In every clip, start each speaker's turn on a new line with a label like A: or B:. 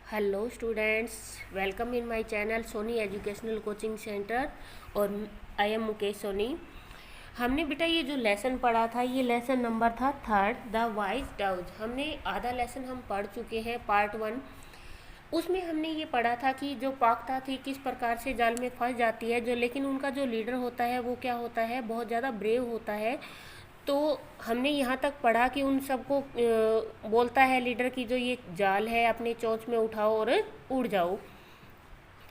A: Hello students, welcome in my channel Soni educational coaching centre और I M Mukesh Soni. हमने बेटा ये जो लेसन पढ़ा था, ये लेसन नंबर था थर्ड, द वाइज डाउज। हमने आधा लेसन हम पढ़ चुके हैं, पार्ट 1। उसमें हमने ये पढ़ा था कि जो पाकता थी किस प्रकार से जाल में फंस जाती है, जो लेकिन उनका जो लीडर होता है वो क्या होता है, बहुत ज़्यादा ब्रेव होता है। तो हमने यहाँ तक पढ़ा कि उन सबको बोलता है लीडर की जो ये जाल है अपने चोंच में उठाओ और उड़ जाओ।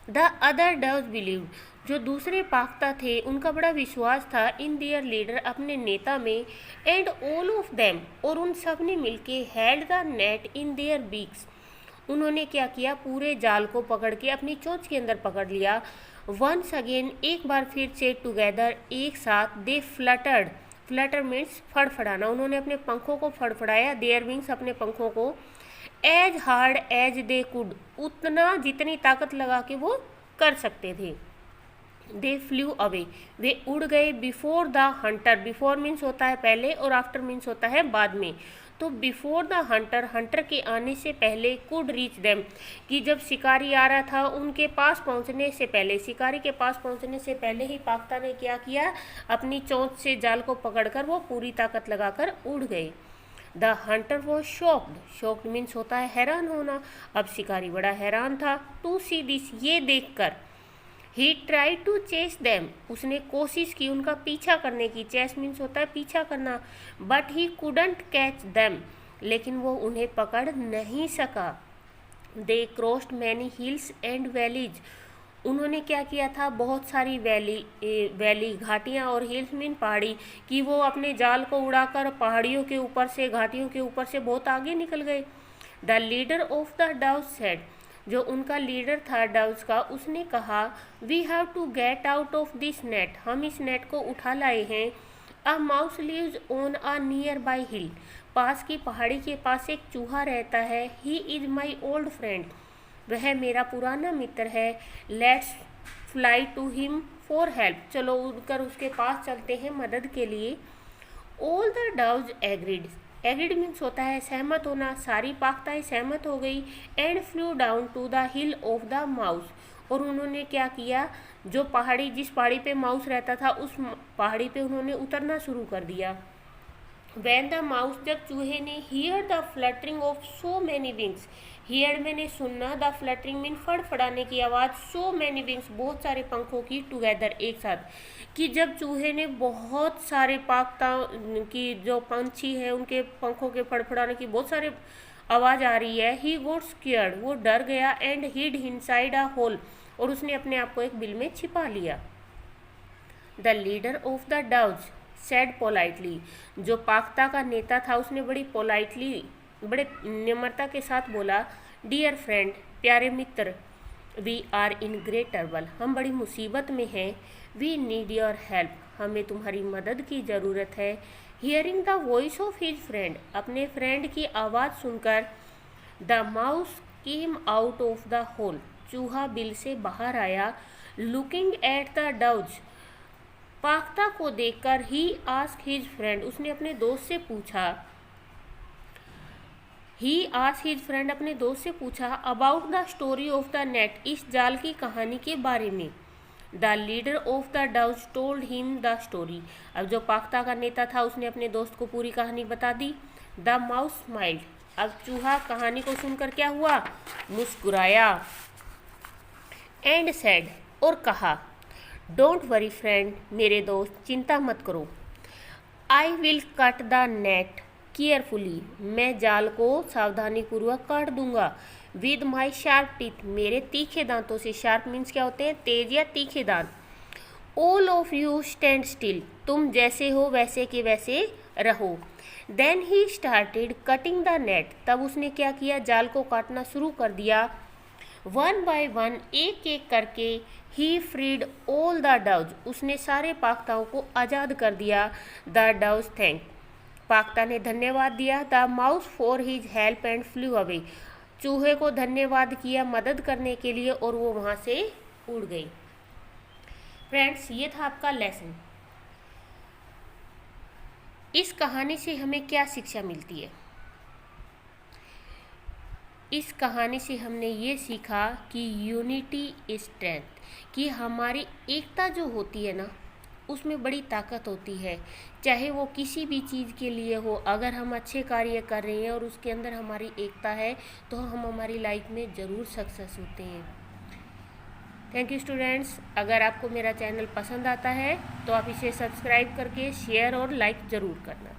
A: द अदर डज बिलीव, जो दूसरे पाख्ता थे उनका बड़ा विश्वास था इन दियर लीडर, अपने नेता में। एंड ऑल ऑफ देम, और उन सब ने मिलके held the net in their beaks, उन्होंने क्या किया, पूरे जाल को पकड़ के अपनी चोंच के अंदर पकड़ लिया। वंस अगेन, एक बार फिर से टुगेदर, एक साथ, दे फ्लटर्ड, फ्लटर मीन्स फड़फड़ाना, उन्होंने अपने पंखों को फड़फड़ाया, देयर विंग्स, अपने पंखों को, as hard as they could, उतना जितनी ताकत लगा के वो कर सकते थे। दे फ्लू अवे, वे उड़ गए। Before the Hunter, before means होता है पहले और आफ्टर मीन्स होता है बाद में। तो बिफोर द हंटर, हंटर के आने से पहले, कुड रीच देम, कि जब शिकारी आ रहा था उनके पास पहुंचने से पहले, शिकारी के पास पहुंचने से पहले ही पाख्ता ने क्या किया, अपनी चोंच से जाल को पकड़कर वो पूरी ताकत लगाकर उड़ गए। The Hunter was shocked, shocked means होता है हैरान होना। अब शिकारी बड़ा हैरान था। टू सी दिस, ये देखकर। ही ट्राई टू चेस देम, उसने कोशिश की उनका पीछा करने की, चेस मीन्स होता है पीछा करना। But he couldn't catch them, लेकिन वो उन्हें पकड़ नहीं सका। They crossed many hills and valleys, उन्होंने क्या किया था, बहुत सारी वैली घाटियाँ, और हिल्स मीन पहाड़ी, कि वो अपने जाल को उड़ाकर पहाड़ियों के ऊपर से, घाटियों के ऊपर से बहुत आगे निकल गए। The leader of the doves said, जो उनका लीडर था डाउस का, उसने कहा, we have to get out of this net, हम इस नेट को उठा लाए हैं। A mouse lives on a nearby hill, पास की पहाड़ी के पास एक चूहा रहता है। He is my old friend, वह मेरा पुराना मित्र है। Let's fly to him for help, चलो उड़कर उसके पास चलते हैं मदद के लिए। All the doves agreed, agreed means होता है सहमत होना, सारी पाख्ताएं सहमत हो गई। And flew down to the hill of the mouse, और उन्होंने क्या किया, जो पहाड़ी, जिस पहाड़ी पे माउस रहता था उस पहाड़ी पे उन्होंने उतरना शुरू कर दिया। वैन द माउस, जब चूहे ने, here the fluttering of so many wings, here मैंने सुनना, द फ्लटरिंग मीन फड़फड़ाने की आवाज़, सो मैनी विंग्स बहुत सारे पंखों की, टुगेदर एक साथ, कि जब चूहे ने बहुत सारे पाख्ता की जो पंछी है उनके पंखों के फड़फड़ाने की बहुत सारे आवाज़ आ रही है। ही गॉट स्केयर्ड, वो डर गया। And hid inside a hole, और उसने अपने आप को एक बिल में छिपा लिया। The leader of the douse said politely, जो पाख्ता का नेता था उसने बड़ी पोलाइटली, बड़े निम्रता के साथ बोला, डियर फ्रेंड, प्यारे मित्र, we are in great trouble, हम बड़ी मुसीबत में हैं। वी नीड योर हेल्प, हमें तुम्हारी मदद की ज़रूरत है। Hearing the voice of his friend, अपने फ्रेंड की आवाज़ सुनकर, the mouse came out of the hole, चूहा बिल से बाहर आया। लुकिंग एट द डाउज, पाख्ता को देखकर, ही आस्क हिज फ्रेंड, उसने अपने दोस्त से पूछा, ही आस्क हिज फ्रेंड, अपने दोस्त से पूछा, about the story of the net, इस जाल की कहानी के बारे में। The leader of the douse told him the story, अब जो पाख्ता का नेता था उसने अपने दोस्त को पूरी कहानी बता दी। द माउस स्माइल्ड, अब चूहा कहानी को सुनकर क्या हुआ, मुस्कुराया। एंड सेड, और कहा, डोंट वरी फ्रेंड, मेरे दोस्त चिंता मत करो। I will cut the net carefully, मैं जाल को सावधानीपूर्वक काट दूंगा। विद माई शार्प टीथ, मेरे तीखे दांतों से, शार्प मीन्स क्या होते हैं, तेज या तीखे दांत। All of you stand still, तुम जैसे हो वैसे के वैसे रहो। Then he started cutting the net, तब उसने क्या किया, जाल को काटना शुरू कर दिया। वन बाय वन, एक एक करके, ही फ्रीड ऑल द डाउज, उसने सारे पाख्ताओं को आज़ाद कर दिया। द डाउज थैंक, पाख्ता ने धन्यवाद दिया। The mouse for his help and flu away, चूहे को धन्यवाद किया मदद करने के लिए और वो वहाँ से उड़ गई। फ्रेंड्स, ये था आपका लेसन। इस कहानी से हमें क्या शिक्षा मिलती है? इस कहानी से हमने ये सीखा कि यूनिटी इज स्ट्रेंथ, कि हमारी एकता जो होती है ना, उसमें बड़ी ताकत होती है। चाहे वो किसी भी चीज़ के लिए हो, अगर हम अच्छे कार्य कर रहे हैं और उसके अंदर हमारी एकता है तो हम हमारी लाइफ में ज़रूर सक्सेस होते हैं। Thank you students. अगर आपको मेरा चैनल पसंद आता है तो आप इसे सब्सक्राइब करके शेयर और लाइक ज़रूर करना।